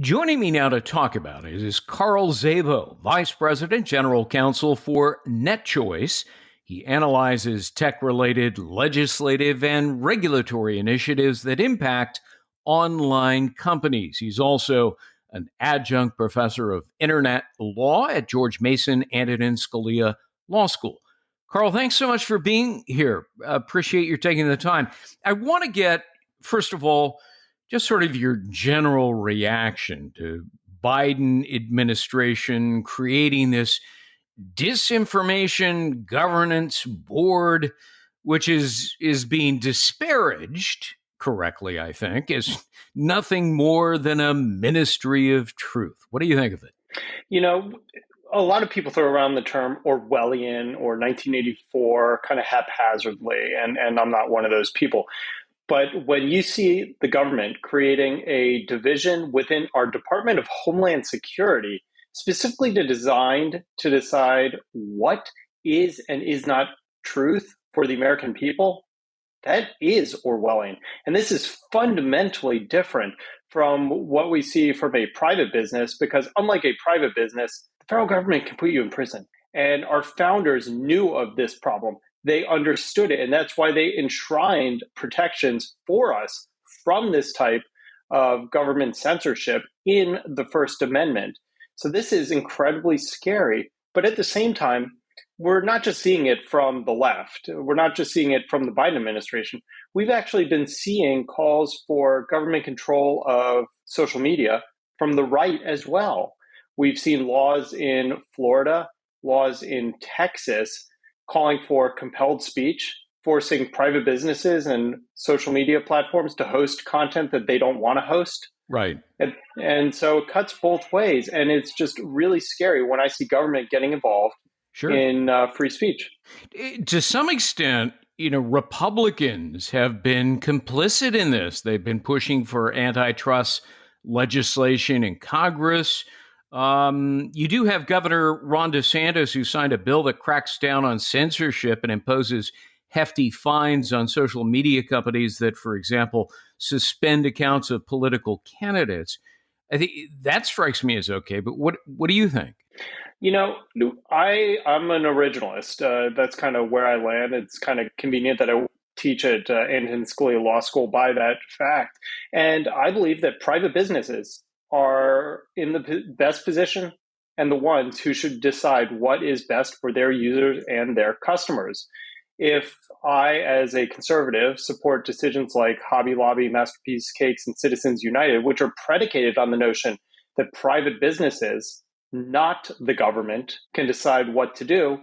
Joining me now to talk about it is Carl Szabo, Vice President, General Counsel for NetChoice. He analyzes tech-related legislative and regulatory initiatives that impact online companies. He's also an adjunct professor of internet law at George Mason Antonin Scalia Law School. Carl, thanks so much for being here. Appreciate your taking the time. I want to get, first of all, just sort of your general reaction to Biden administration creating this disinformation governance board, which is being disparaged correctly, I think, as nothing more than a ministry of truth. What do you think of it? You know, a lot of people throw around the term Orwellian or 1984 kind of haphazardly, and I'm not one of those people. But when you see the government creating a division within our Department of Homeland Security, specifically designed to decide what is and is not truth for the American people, that is Orwellian. And this is fundamentally different from what we see from a private business, because unlike a private business, the federal government can put you in prison. And our founders knew of this problem. They understood it, and that's why they enshrined protections for us from this type of government censorship in the First Amendment. So this is incredibly scary, but at the same time, we're not just seeing it from the left. We're not just seeing it from the Biden administration. We've actually been seeing calls for government control of social media from the right as well. We've seen laws in Florida, laws in Texas, calling for compelled speech, forcing private businesses and social media platforms to host content that they don't want to host. Right. And so it cuts both ways. And it's just really scary when I see government getting involved in free speech. To some extent, Republicans have been complicit in this. They've been pushing for antitrust legislation in Congress. You do have Governor Ron DeSantis, who signed a bill that cracks down on censorship and imposes hefty fines on social media companies that, for example, suspend accounts of political candidates. I think that strikes me as okay, but what do you think? I'm an originalist. That's kind of where I land. It's kind of convenient that I teach at Antonin Scalia Law School by that fact. And I believe that private businesses are in the best position and the ones who should decide what is best for their users and their customers. If I, as a conservative, support decisions like Hobby Lobby, Masterpiece Cakes, and Citizens United, which are predicated on the notion that private businesses, not the government, can decide what to do,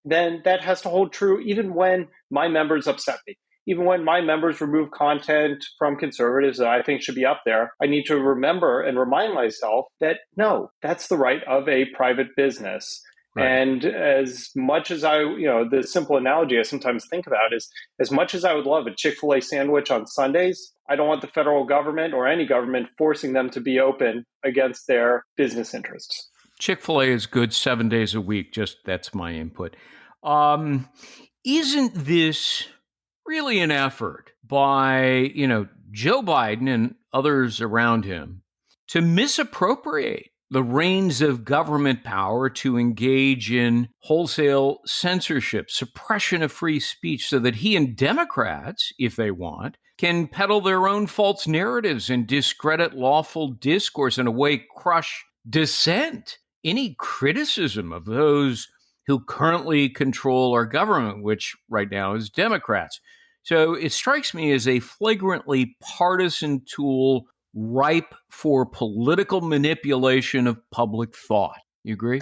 then that has to hold true even when my members upset me. Even when my members remove content from conservatives that I think should be up there, I need to remember and remind myself that no, that's the right of a private business. Right. And as much as the simple analogy I sometimes think about is, as much as I would love a Chick-fil-A sandwich on Sundays, I don't want the federal government or any government forcing them to be open against their business interests. Chick-fil-A is good 7 days a week. Just that's my input. Isn't this really an effort by, Joe Biden and others around him to misappropriate the reins of government power to engage in wholesale censorship, suppression of free speech, so that he and Democrats, if they want, can peddle their own false narratives and discredit lawful discourse, in a way crush dissent? Any criticism of those who currently control our government, which right now is Democrats. So it strikes me as a flagrantly partisan tool ripe for political manipulation of public thought. You agree?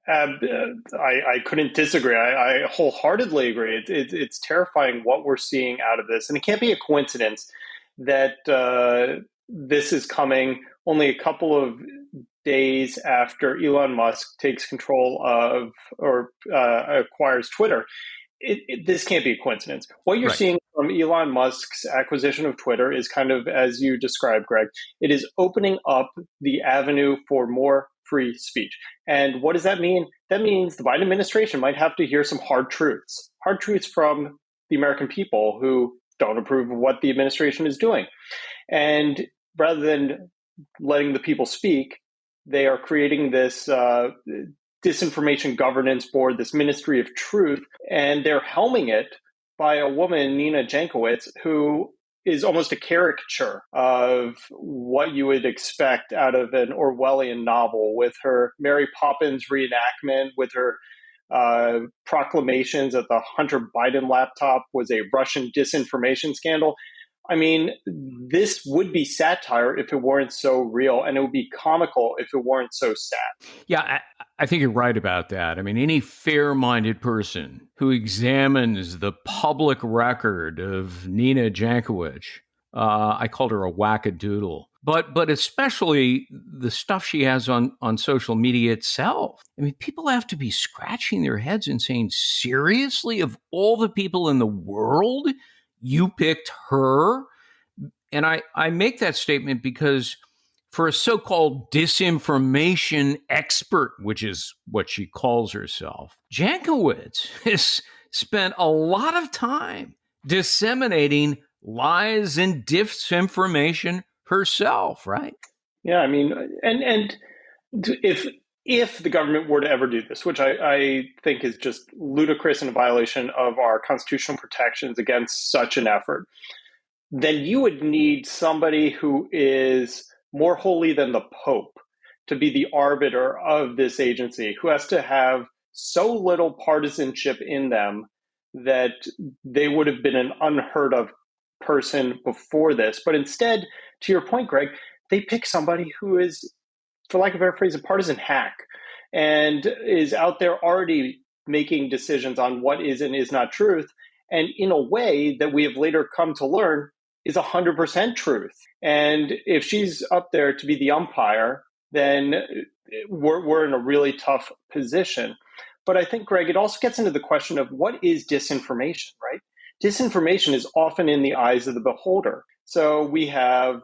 I couldn't disagree. I wholeheartedly agree. It's terrifying what we're seeing out of this. And it can't be a coincidence that this is coming only a couple of days after Elon Musk takes control of or acquires Twitter. This can't be a coincidence. What you're seeing from Elon Musk's acquisition of Twitter is kind of, as you described, Greg, it is opening up the avenue for more free speech. And what does that mean? That means the Biden administration might have to hear some hard truths from the American people who don't approve of what the administration is doing. And rather than letting the people speak. They are creating this disinformation governance board, this ministry of truth, and they're helming it by a woman, Nina Jankowicz, who is almost a caricature of what you would expect out of an Orwellian novel, with her Mary Poppins reenactment, with her proclamations that the Hunter Biden laptop was a Russian disinformation scandal. I mean, this would be satire if it weren't so real, and it would be comical if it weren't so sad. Yeah, I think you're right about that. I mean, any fair-minded person who examines the public record of Nina Jankowicz, I called her a wackadoodle, but especially the stuff she has on social media itself. I mean, people have to be scratching their heads and saying, seriously, of all the people in the world, you picked her? And I make that statement because for a so-called disinformation expert, which is what she calls herself, Jankowicz has spent a lot of time disseminating lies and disinformation herself, right? Yeah, I mean, and if the government were to ever do this, which I think is just ludicrous and a violation of our constitutional protections against such an effort, then you would need somebody who is more holy than the Pope to be the arbiter of this agency, who has to have so little partisanship in them that they would have been an unheard of person before this. But instead, to your point, Greg, they pick somebody who is, for lack of a better phrase, a partisan hack, and is out there already making decisions on what is and is not truth, and in a way that we have later come to learn is 100% truth. And if she's up there to be the umpire, then we're in a really tough position. But I think, Greg, it also gets into the question of what is disinformation, right? Disinformation is often in the eyes of the beholder. So we have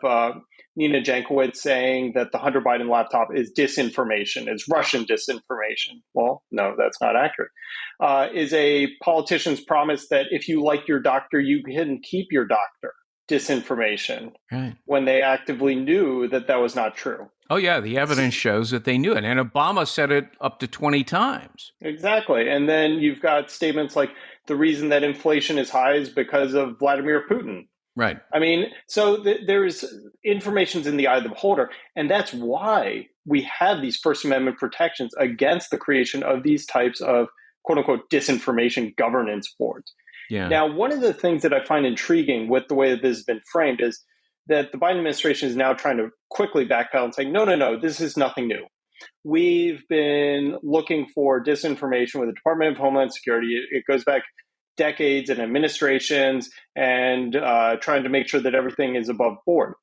Nina Jankowicz saying that the Hunter Biden laptop is disinformation, it's Russian disinformation. Well, no, that's not accurate. Is a politician's promise that if you like your doctor, you can keep your doctor disinformation, right, when they actively knew that that was not true? Oh, yeah, the evidence shows that they knew it. And Obama said it up to 20 times. Exactly. And then you've got statements like the reason that inflation is high is because of Vladimir Putin. Right. I mean, so there's information's in the eye of the beholder. And that's why we have these First Amendment protections against the creation of these types of quote unquote disinformation governance boards. Yeah. Now, one of the things that I find intriguing with the way that this has been framed is that the Biden administration is now trying to quickly backpedal and say, no, this is nothing new. We've been looking for disinformation with the Department of Homeland Security. It goes back decades and administrations, and trying to make sure that everything is above board.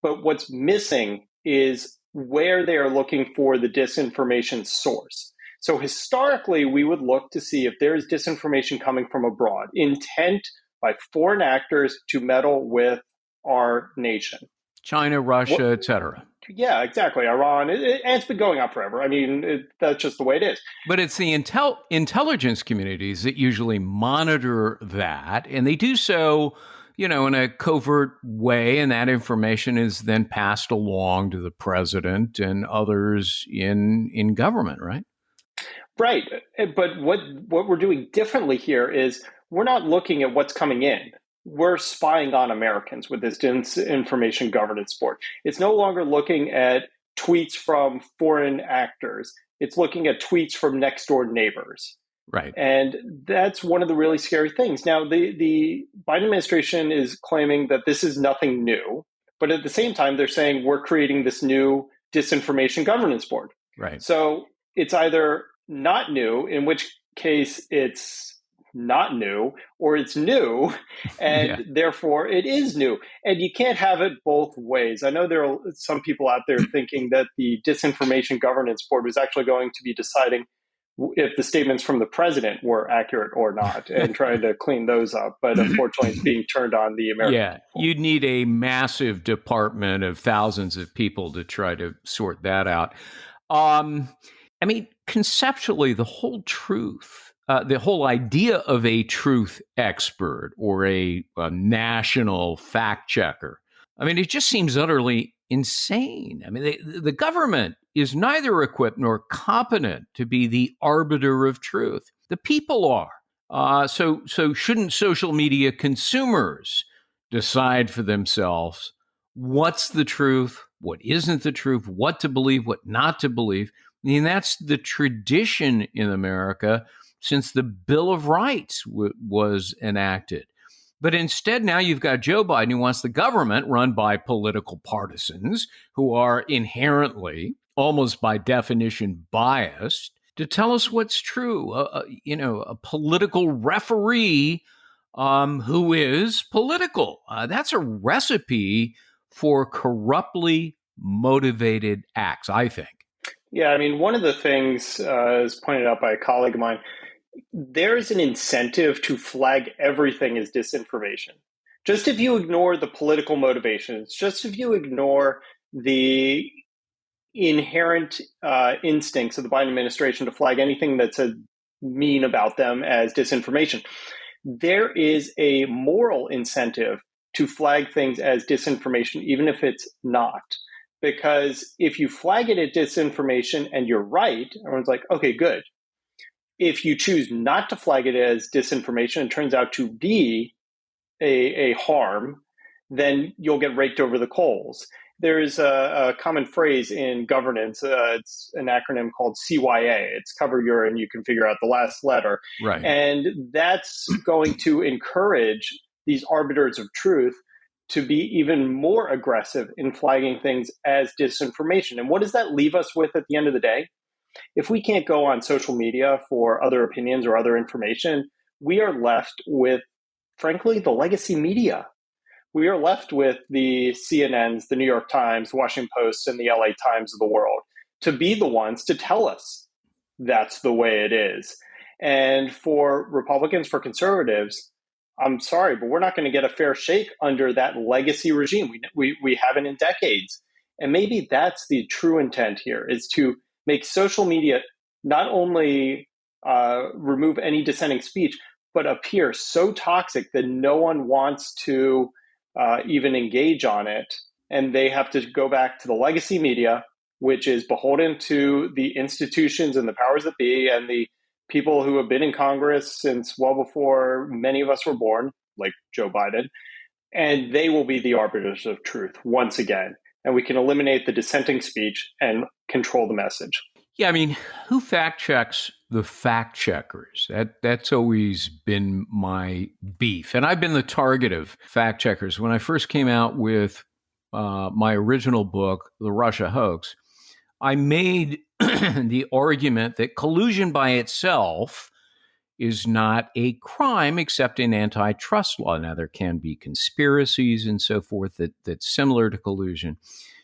But what's missing is where they are looking for the disinformation source. So historically, we would look to see if there is disinformation coming from abroad, intent by foreign actors to meddle with our nation. China, Russia, et cetera. Yeah, exactly. Iran. And it's been going on forever. I mean, that's just the way it is. But it's the intelligence communities that usually monitor that, and they do so, in a covert way, and that information is then passed along to the president and others in government, right? Right. But what we're doing differently here is we're not looking at what's coming in. We're spying on Americans with this disinformation governance board. It's no longer looking at tweets from foreign actors. It's looking at tweets from next door neighbors. Right. And that's one of the really scary things. Now, the Biden administration is claiming that this is nothing new, but at the same time, they're saying we're creating this new disinformation governance board. Right. So it's either not new, in which case it's not new, or it's new, and therefore it is new. And you can't have it both ways. I know there are some people out there thinking that the Disinformation Governance Board was actually going to be deciding if the statements from the president were accurate or not, and trying to clean those up. But unfortunately, it's being turned on the American people. You'd need a massive department of thousands of people to try to sort that out. I mean, conceptually, the whole truth, the whole idea of a truth expert or a national fact checker, I mean, it just seems utterly insane. I mean, the government is neither equipped nor competent to be the arbiter of truth. The people are. So shouldn't social media consumers decide for themselves what's the truth, what isn't the truth, what to believe, what not to believe? I mean, that's the tradition in America since the Bill of Rights was enacted. But instead, now you've got Joe Biden who wants the government run by political partisans who are inherently, almost by definition, biased to tell us what's true. A political referee who is political. That's a recipe for corruptly motivated acts, I think. Yeah, I mean, one of the things, as pointed out by a colleague of mine, there is an incentive to flag everything as disinformation. Just if you ignore the political motivations, just if you ignore the inherent instincts of the Biden administration to flag anything that's mean about them as disinformation, there is a moral incentive to flag things as disinformation, even if it's not. Because if you flag it as disinformation and you're right, everyone's like, okay, good. If you choose not to flag it as disinformation and turns out to be a harm, then you'll get raked over the coals. There's a common phrase in governance. It's an acronym called CYA. It's cover your and you can figure out the last letter. Right. And that's going to encourage these arbiters of truth to be even more aggressive in flagging things as disinformation. And what does that leave us with at the end of the day? If we can't go on social media for other opinions or other information, we are left with, frankly, the legacy media. We are left with the CNNs, the New York Times, the Washington Post, and the LA Times of the world to be the ones to tell us that's the way it is. And for Republicans, for conservatives, I'm sorry, but we're not going to get a fair shake under that legacy regime. We haven't in decades. And maybe that's the true intent here, is to make social media not only remove any dissenting speech, but appear so toxic that no one wants to even engage on it. And they have to go back to the legacy media, which is beholden to the institutions and the powers that be and the people who have been in Congress since well before many of us were born, like Joe Biden. And they will be the arbiters of truth once again. And we can eliminate the dissenting speech and control the message. Yeah, I mean, who fact checks the fact checkers? That's always been my beef. And I've been the target of fact checkers. When I first came out with my original book, The Russia Hoax, I made the argument that collusion by itself is not a crime except in antitrust law. Now, there can be conspiracies and so forth that's similar to collusion.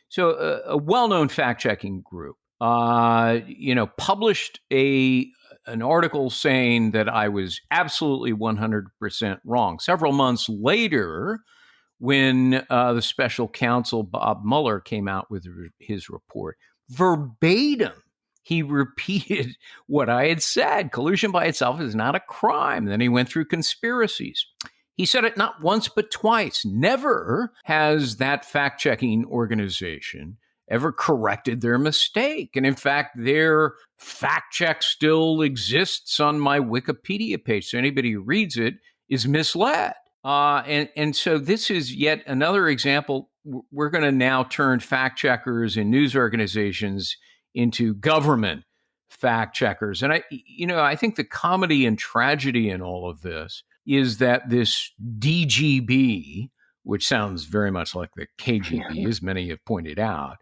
So a well-known fact-checking group, published an article saying that I was absolutely 100% wrong. Several months later, when the special counsel, Bob Mueller, came out with his report, verbatim, he repeated what I had said. Collusion by itself is not a crime. Then he went through conspiracies. He said it not once, but twice. Never has that fact-checking organization ever corrected their mistake. And in fact, their fact check still exists on my Wikipedia page. So anybody who reads it is misled. And so this is yet another example. We're going to now turn fact checkers and news organizations into government fact checkers. And I think the comedy and tragedy in all of this is that this DGB, which sounds very much like the KGB, as many have pointed out,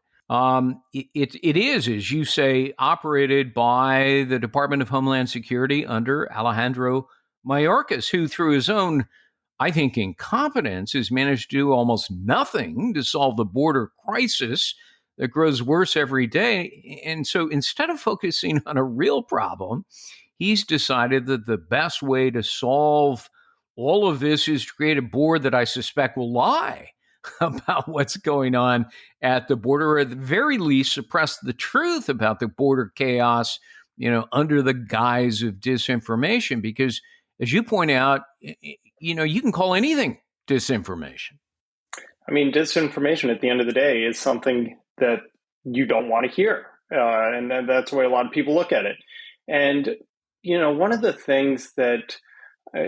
it is, as you say, operated by the Department of Homeland Security under Alejandro Mayorkas, who through his own, I think, incompetence has managed to do almost nothing to solve the border crisis that grows worse every day. And so instead of focusing on a real problem, he's decided that the best way to solve all of this is to create a board that I suspect will lie about what's going on at the border, or at the very least suppress the truth about the border chaos, under the guise of disinformation. Because as you point out, you can call anything disinformation. I mean, disinformation at the end of the day is something that you don't want to hear. And that's the way a lot of people look at it. And, one of the things that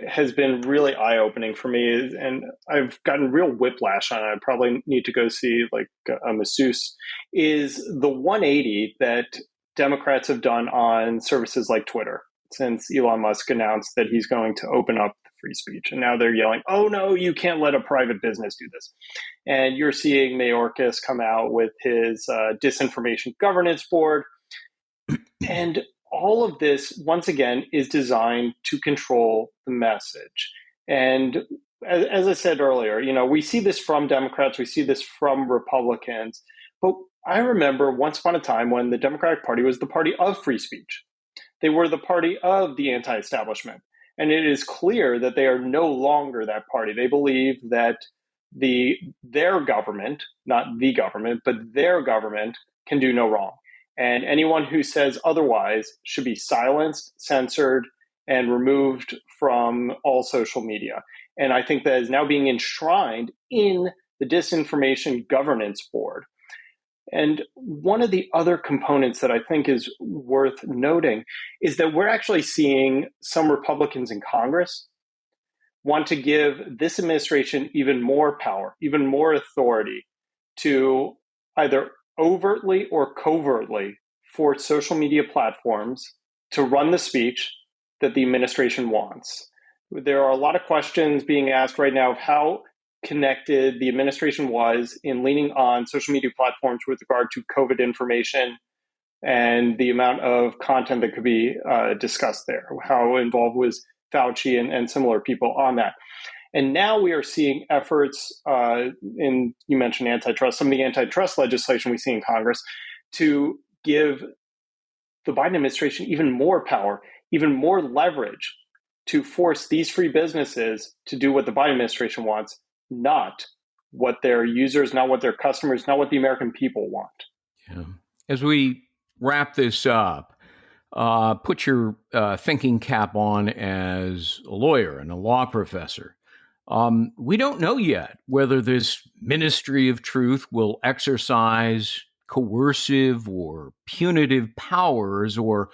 has been really eye opening for me is, and I've gotten real whiplash on it, I probably need to go see like a masseuse, is the 180 that Democrats have done on services like Twitter since Elon Musk announced that he's going to open up free speech. And now they're yelling, oh no, you can't let a private business do this. And you're seeing Mayorkas come out with his disinformation governance board. And all of this, once again, is designed to control the message. And as I said earlier, we see this from Democrats, we see this from Republicans. But I remember once upon a time when the Democratic Party was the party of free speech. They were the party of the anti-establishment. And it is clear that they are no longer that party. They believe that their government, not the government, but their government can do no wrong. And anyone who says otherwise should be silenced, censored, and removed from all social media. And I think that is now being enshrined in the Disinformation Governance Board. And one of the other components that I think is worth noting is that we're actually seeing some Republicans in Congress want to give this administration even more power, even more authority to either overtly or covertly force social media platforms to run the speech that the administration wants. There are a lot of questions being asked right now of how connected the administration was in leaning on social media platforms with regard to COVID information and the amount of content that could be discussed there, how involved was Fauci and similar people on that. And now we are seeing efforts you mentioned antitrust, some of the antitrust legislation we see in Congress to give the Biden administration even more power, even more leverage to force these free businesses to do what the Biden administration wants, not what their users, not what their customers, not what the American people want. Yeah. As we wrap this up, put your thinking cap on as a lawyer and a law professor. We don't know yet whether this ministry of truth will exercise coercive or punitive powers or,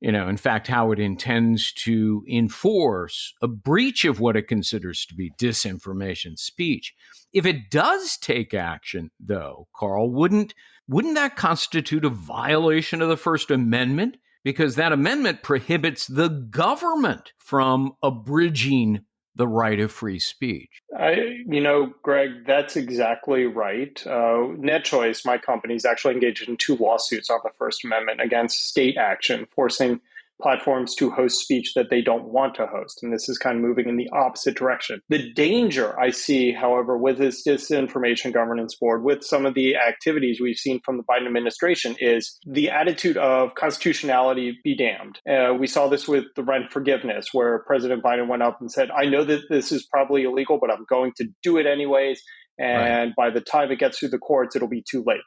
in fact, how it intends to enforce a breach of what it considers to be disinformation speech. If it does take action, though, Carl, wouldn't that constitute a violation of the First Amendment? Because that amendment prohibits the government from abridging the right of free speech. Gregg, that's exactly right. NetChoice, my company, is actually engaged in 2 lawsuits on the First Amendment against state action, forcing platforms to host speech that they don't want to host. And this is kind of moving in the opposite direction. The danger I see, however, with this Disinformation Governance Board, with some of the activities we've seen from the Biden administration, is the attitude of constitutionality be damned. We saw this with the rent forgiveness, where President Biden went up and said, I know that this is probably illegal, but I'm going to do it anyways. And by the time it gets through the courts, it'll be too late.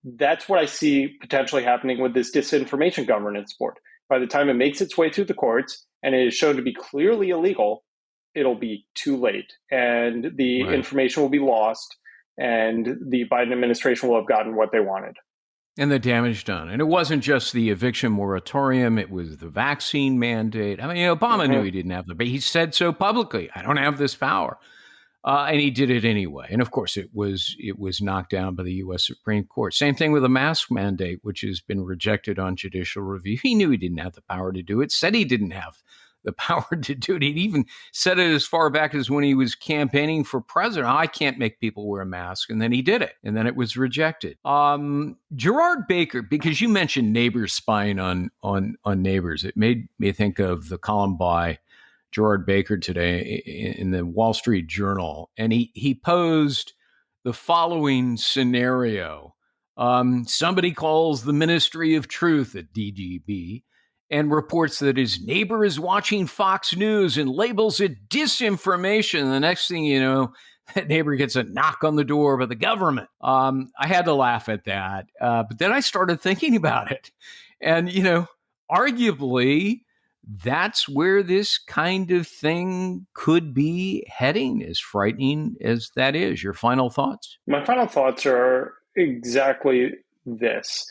That's what I see potentially happening with this Disinformation Governance Board. By the time it makes its way through the courts and it is shown to be clearly illegal, it'll be too late. And the information will be lost and the Biden administration will have gotten what they wanted. And the damage done. And it wasn't just the eviction moratorium, it was the vaccine mandate. I mean, Obama knew he didn't have but he said so publicly, I don't have this power. And he did it anyway. And of course, it was knocked down by the U.S. Supreme Court. Same thing with the mask mandate, which has been rejected on judicial review. He knew he didn't have the power to do it, said he didn't have the power to do it. He'd even said it as far back as when he was campaigning for president. I can't make people wear a mask. And then he did it. And then it was rejected. Gerard Baker, because you mentioned neighbors spying on neighbors, it made me think of the column by Gerard Baker today in the Wall Street Journal. And he posed the following scenario. Somebody calls the Ministry of Truth at DGB and reports that his neighbor is watching Fox News and labels it disinformation. And the next thing you know, that neighbor gets a knock on the door by the government. I had to laugh at that. But then I started thinking about it. And, arguably, that's where this kind of thing could be heading, as frightening as that is. Your final thoughts? My final thoughts are exactly this.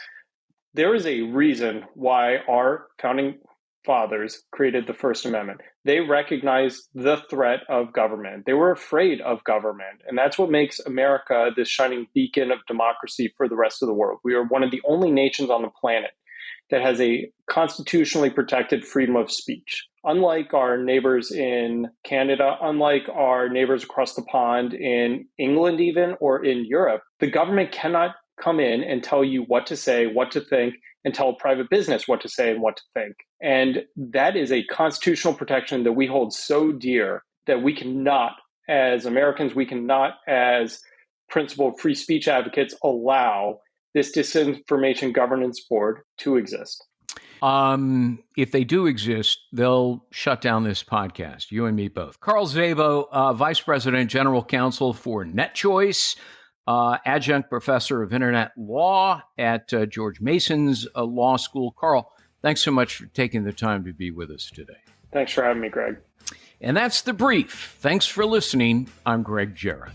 There is a reason why our founding fathers created the First Amendment. They recognized the threat of government. They were afraid of government. And that's what makes America this shining beacon of democracy for the rest of the world. We are one of the only nations on the planet that has a constitutionally protected freedom of speech. Unlike our neighbors in Canada, unlike our neighbors across the pond in England, even, or in Europe, the government cannot come in and tell you what to say, what to think, and tell private business what to say and what to think. And that is a constitutional protection that we hold so dear that we cannot, as Americans, we cannot, as principled free speech advocates, allow this disinformation governance board to exist. If they do exist, they'll shut down this podcast. You and me both. Carl Szabo, Vice President, General Counsel for NetChoice, adjunct professor of internet law at George Mason's Law School. Carl, thanks so much for taking the time to be with us today. Thanks for having me, Greg. And that's The Brief. Thanks for listening. I'm Gregg Jarrett.